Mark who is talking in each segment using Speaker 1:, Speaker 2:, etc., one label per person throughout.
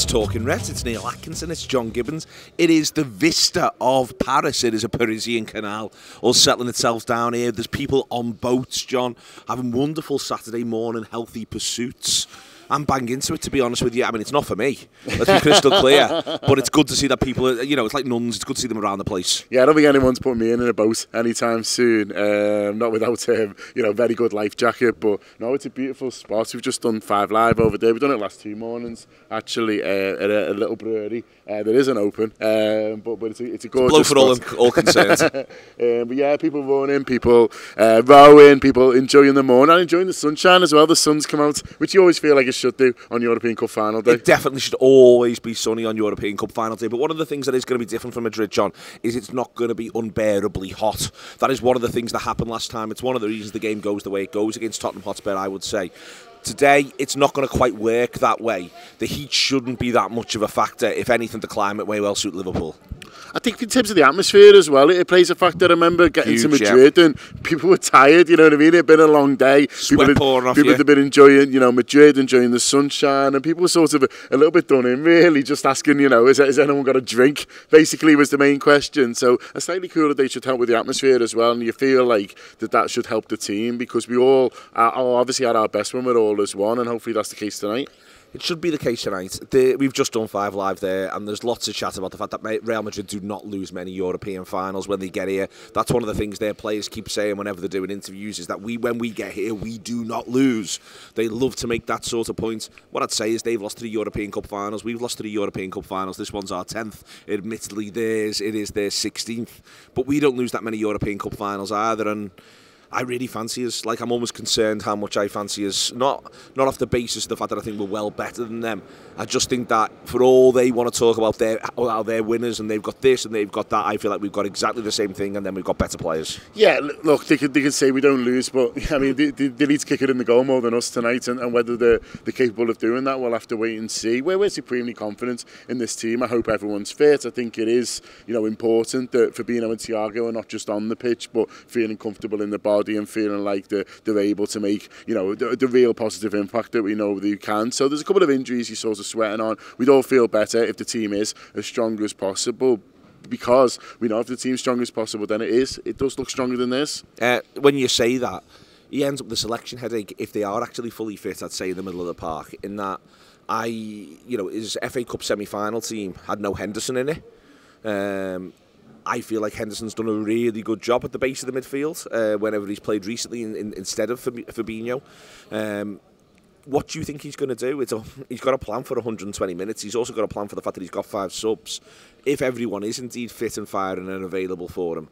Speaker 1: Talking Reds. It's Neil Atkinson, it's John Gibbons. It is the vista of Paris. It is a Parisian canal all settling itself down here. There's people on boats, John, having wonderful Saturday morning healthy pursuits. I'm bang into it, to be honest with you. I mean, it's not for me. Let's be crystal clear. But it's good to see that people, you know, it's like nuns. It's good to see them around the place.
Speaker 2: Yeah, I don't think anyone's put me in a boat anytime soon. Not without, you know, very good life jacket. But no, it's a beautiful spot. We've just done 5 Live over there. We've done it last 2 mornings, actually, at a little brewery. That isn't open, but it's a gorgeous
Speaker 1: blow
Speaker 2: spot.
Speaker 1: for all concerned.
Speaker 2: But yeah, people running, people rowing, people enjoying the morning and enjoying the sunshine as well. The sun's come out, which you always feel like it should do on European Cup final day.
Speaker 1: It definitely should always be sunny on European Cup final day. But one of the things that is going to be different from Madrid, John, is it's not going to be unbearably hot. That is one of the things that happened last time. It's one of the reasons the game goes the way it goes against Tottenham Hotspur, I would say. Today, it's not going to quite work that way. The heat shouldn't be that much of a factor. If anything, the climate may well suit Liverpool.
Speaker 2: I think in terms of the atmosphere as well, it plays a factor. I remember getting to Madrid and people were tired, you know what I mean? It had been a long day.
Speaker 1: Sweat pouring off you.
Speaker 2: People had been enjoying, you know, Madrid, enjoying the sunshine, and people were sort of a little bit done in, really, just asking, you know, has anyone got a drink? Basically was the main question. So a slightly cooler day should help with the atmosphere as well, and you feel like that should help the team, because we all are obviously at our best when we're all as one, and hopefully that's the case tonight.
Speaker 1: It should be the case tonight. We've just done 5 Live there, and there's lots of chat about the fact that Real Madrid do not lose many European finals when they get here. That's one of the things their players keep saying whenever they're doing interviews, is that when we get here, we do not lose. They love to make that sort of point. What I'd say is they've lost to the European Cup finals. We've lost to the European Cup finals. This one's our 10th. Admittedly, it is their 16th. But we don't lose that many European Cup finals either, and I really fancy us. Like, I'm almost concerned how much I fancy us. Not off the basis of the fact that I think we're well better than them. I just think that for all they want to talk about how they're winners and they've got this and they've got that, I feel like we've got exactly the same thing, and then we've got better players.
Speaker 2: Yeah, look, they can say we don't lose, but I mean, they need to kick it in the goal more than us tonight, and whether they're capable of doing that, we'll have to wait and see. We're supremely confident in this team. I hope everyone's fit. I think it is, you know, important that Fabinho and Thiago are not just on the pitch, but feeling comfortable in the body and feeling like they're able to make, you know, the real positive impact that we know they can. So there's a couple of injuries you're sort of sweating on. We'd all feel better if the team is as strong as possible, because we know if the team's strong as possible, then it does look stronger than this.
Speaker 1: When you say that, he ends up with the selection headache if they are actually fully fit, I'd say, in the middle of the park, in that his FA Cup semi-final team had no Henderson in it. I feel like Henderson's done a really good job at the base of the midfield whenever he's played recently instead of Fabinho. What do you think he's going to do? He's got a plan for 120 minutes. He's also got a plan for the fact that he's got 5 subs. If everyone is indeed fit and firing and available for him,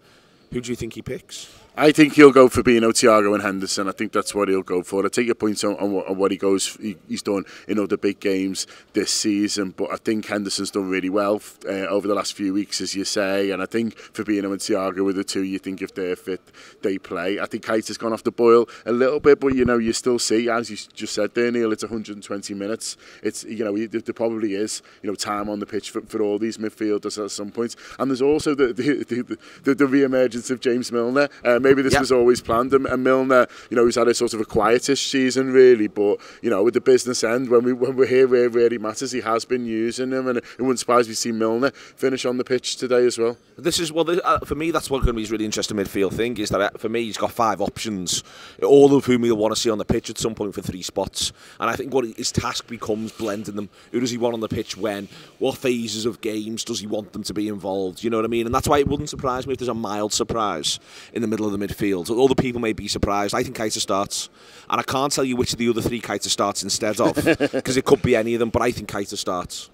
Speaker 1: who do you think he picks?
Speaker 2: I think he'll go for Fabinho, Thiago and Henderson. I think that's what he'll go for. I take your points on what he's done in other big games this season, but I think Henderson's done really well over the last few weeks, as you say, and I think Fabinho and Thiago are the two you think if they're fit, they play. I think Kite has gone off the boil a little bit, but, you know, you still see, as you just said there, Neil, it's 120 minutes. It's, you know, there probably is, you know, time on the pitch for all these midfielders at some point. And there's also the re-emergence of James Milner. Maybe this was always planned, and Milner, you know, he's had a sort of a quietish season, really, but, you know, with the business end, when we're here where it really matters, he has been using him, and it wouldn't surprise me to see Milner finish on the pitch today as well.
Speaker 1: This is, for me, that's what's going to be his really interesting midfield thing, is that for me, he's got 5 options, all of whom he'll want to see on the pitch at some point for 3 spots, and I think what his task becomes blending them. Who does he want on the pitch when? What phases of games does he want them to be involved? You know what I mean? And that's why it wouldn't surprise me if there's a mild surprise in the middle of the midfield. Other people may be surprised. I think Keita starts, and I can't tell you which of the other 3 Keita starts instead of, because it could be any of them, but I think Keita starts.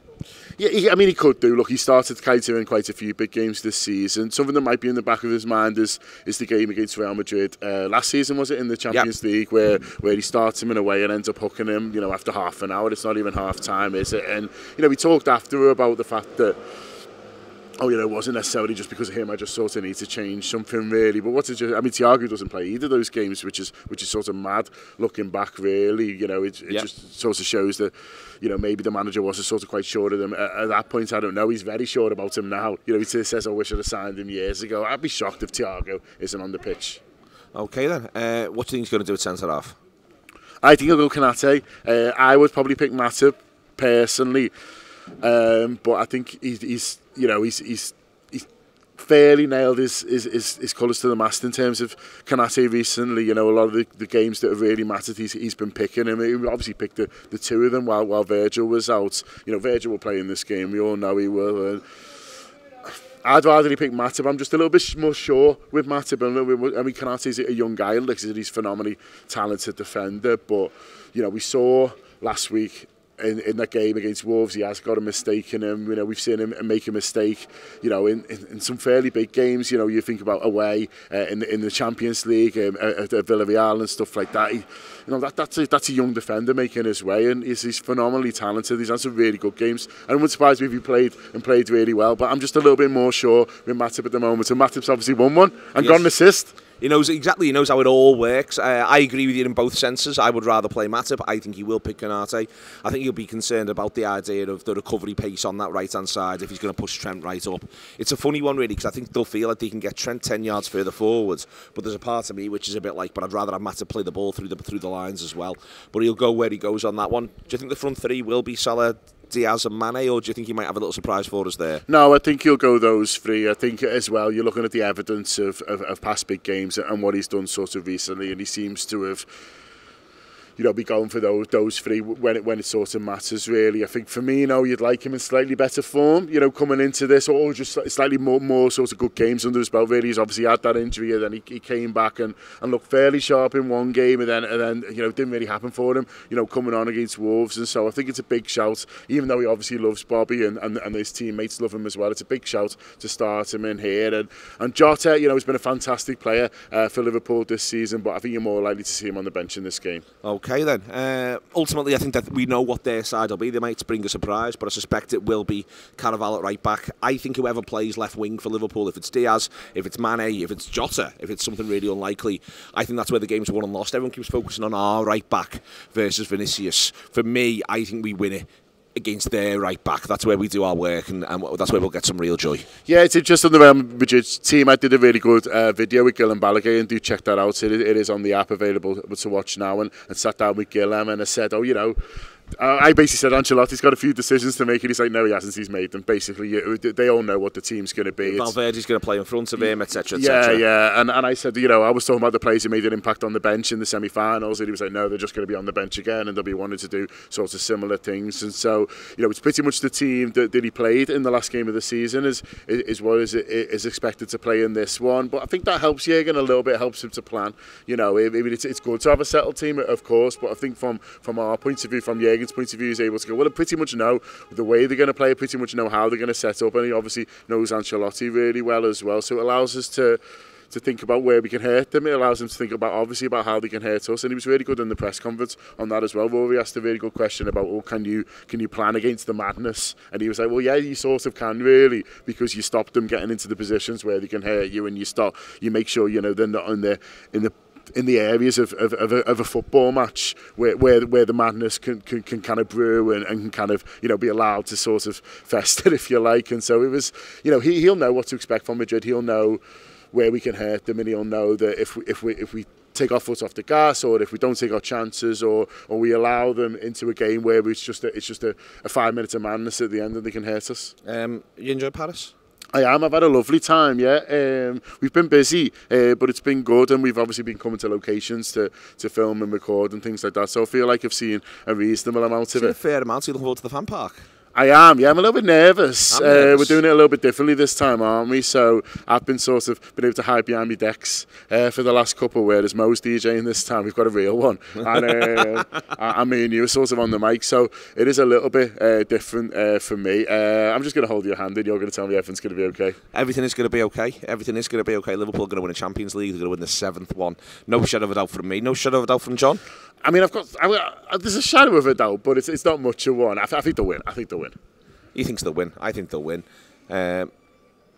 Speaker 2: Yeah, I mean, he could do. Look, he started Keita in quite a few big games this season. Something that might be in the back of his mind is the game against Real Madrid last season, was it, in the Champions League, where he starts him in a way and ends up hooking him, you know, after half an hour. It's not even half time, is it? And, you know, we talked after about the fact that, oh, you know, it wasn't necessarily just because of him. I just sort of need to change something, really. But what's it just? I mean, Thiago doesn't play either of those games, which is sort of mad looking back, really. You know, it just sort of shows that, you know, maybe the manager wasn't sort of quite sure of them at that point. I don't know. He's very sure about him now. You know, he says, "I wish I'd have signed him years ago." I'd be shocked if Thiago isn't on the pitch.
Speaker 1: Okay then. What do you think he's going to do at centre half?
Speaker 2: I think he'll go Kanate. I would probably pick Matip personally. but I think he's fairly nailed his colours to the mast in terms of Kanate recently. You know, a lot of the games that have really mattered, he's been picking. And he obviously picked the two of them while Virgil was out. You know, Virgil will play in this game. We all know he will. I'd rather he pick Matip. I'm just a little bit more sure with Matip. I mean, Kanate's a young guy. He's a phenomenally talented defender. But, you know, we saw last week in that game against Wolves, he has got a mistake in him. You know, we've seen him make a mistake, you know, in some fairly big games. You know, you think about away in the Champions League at Villarreal and stuff like that. You know, that's a young defender making his way, and he's phenomenally talented. He's had some really good games, and it wouldn't surprise me if he played really well. But I'm just a little bit more sure with Matip at the moment. And Matip's obviously won one and got an assist.
Speaker 1: He knows exactly. He knows how it all works. I agree with you in both senses. I would rather play Matip. I think he will pick Kanate. I think he'll be concerned about the idea of the recovery pace on that right-hand side if he's going to push Trent right up. It's a funny one, really, because I think they'll feel like they can get Trent 10 yards further forwards. But there's a part of me which is a bit like, but I'd rather have Matip play the ball through the lines as well. But he'll go where he goes on that one. Do you think the front three will be Salah, Diaz and Mane, or do you think he might have a little surprise for us there?
Speaker 2: No, I think he'll go those three. I think as well, you're looking at the evidence of past big games and what he's done sort of recently, and he seems to have, you know, be going for those three when it sort of matters, really. I think Firmino, you'd like him in slightly better form, you know, coming into this, or just slightly more sort of good games under his belt, really. He's obviously had that injury, and then he came back and looked fairly sharp in one game, and then you know, it didn't really happen for him, you know, coming on against Wolves. And so I think it's a big shout, even though he obviously loves Bobby and his teammates love him as well. It's a big shout to start him in here. And Jota, you know, has been a fantastic player for Liverpool this season, but I think you're more likely to see him on the bench in this game.
Speaker 1: Okay then. Ultimately, I think that we know what their side will be. They might bring a surprise, but I suspect it will be Carvalho at right back. I think whoever plays left wing for Liverpool, if it's Diaz, if it's Mane, if it's Jota, if it's something really unlikely, I think that's where the game's won and lost. Everyone keeps focusing on our right back versus Vinicius. For me, I think we win it against their right back. That's where we do our work, and that's where we'll get some real joy.
Speaker 2: Yeah, it's just on the Real Madrid team. I did a really good video with Guillem Balaguer, and do check that out. It is on the app available to watch now, and sat down with Guillem and I said, oh, you know, I basically said Ancelotti's got a few decisions to make, and he's like, no, he hasn't. He's made them. Basically, they all know what the team's going to be.
Speaker 1: Valverde's going to play in front of him, etc.
Speaker 2: Yeah. And I said, you know, I was talking about the players who made an impact on the bench in the semi-finals, and he was like, no, they're just going to be on the bench again, and they'll be wanting to do sorts of similar things. And so, you know, it's pretty much the team that he played in the last game of the season is what is expected to play in this one. But I think that helps Jürgen a little bit, helps him to plan. You know, I mean, it's good to have a settled team, of course, but I think from our point of view, from Jürgen's point of view, he's able to go, well, I pretty much know the way they're going to play, pretty much know how they're going to set up, and he obviously knows Ancelotti really well as well. So it allows us to think about where we can hurt them. It allows them to think about, obviously, about how they can hurt us. And he was really good in the press conference on that as well. Rory asked a really good question about, well, can you plan against the madness? And he was like, well, yeah, you sort of can, really, because you stop them getting into the positions where they can hurt you, and you make sure, you know, they're not in the areas of a football match where the madness can kind of brew and can kind of, you know, be allowed to sort of fester, if you like. And so it was, you know, he'll know what to expect from Madrid. He'll know where we can hurt them, and he'll know that if we take our foot off the gas, or if we don't take our chances, or we allow them into a game where it's just a 5 minutes of madness at the end and they can hurt us.
Speaker 1: You enjoy Paris?
Speaker 2: I am. I've had a lovely time, yeah. We've been busy, but it's been good, and we've obviously been coming to locations to film and record and things like that. So I feel like I've seen a reasonable amount of it.
Speaker 1: A fair amount. So you looking forward to the fan park?
Speaker 2: I am, yeah. I'm a little bit nervous. We're doing it a little bit differently this time, aren't we? So I've been able to hide behind my decks for the last couple, whereas Mo's DJing this time. We've got a real one. And I mean, you were sort of on the mic, so it is a little bit different for me. I'm just going to hold your hand, and you're going to tell me everything's going to be okay. Everything is going to be okay.
Speaker 1: Everything is going to be okay. Liverpool are going to win a Champions League. They're going to win the 7th one. No shadow of a doubt from me. No shadow of a doubt from John.
Speaker 2: I mean, there's a shadow of a doubt, but it's not much of one. I think they'll win.
Speaker 1: He thinks they'll win. I think they'll win.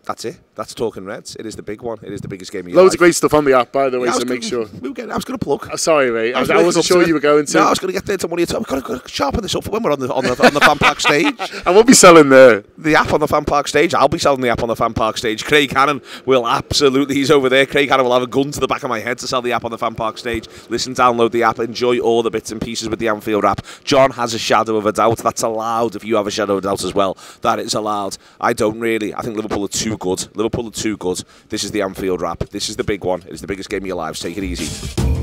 Speaker 1: That's it. That's Talking Reds. It is the big one. It is the biggest game of your
Speaker 2: Loads
Speaker 1: life.
Speaker 2: of great stuff on the app, by the way,
Speaker 1: Yeah,
Speaker 2: so make sure.
Speaker 1: I was going to plug.
Speaker 2: Sorry, mate. I wasn't sure you were going to.
Speaker 1: No, I was going to get there to one of your We've got to sharpen this up for when we're on the Fan Park stage.
Speaker 2: I won't be selling the
Speaker 1: app on the Fan Park stage. I'll be selling the app on the Fan Park stage. Craig Hannon will absolutely. He's over there. Craig Hannon will have a gun to the back of my head to sell the app on the Fan Park stage. Listen, download the app. Enjoy all the bits and pieces with the Anfield Wrap. John has a shadow of a doubt. That's allowed. If you have a shadow of a doubt as well, that is allowed. I don't really. I think Liverpool are too good. This is the Anfield Wrap. This is the big one. It is the biggest game of your lives. Take it easy.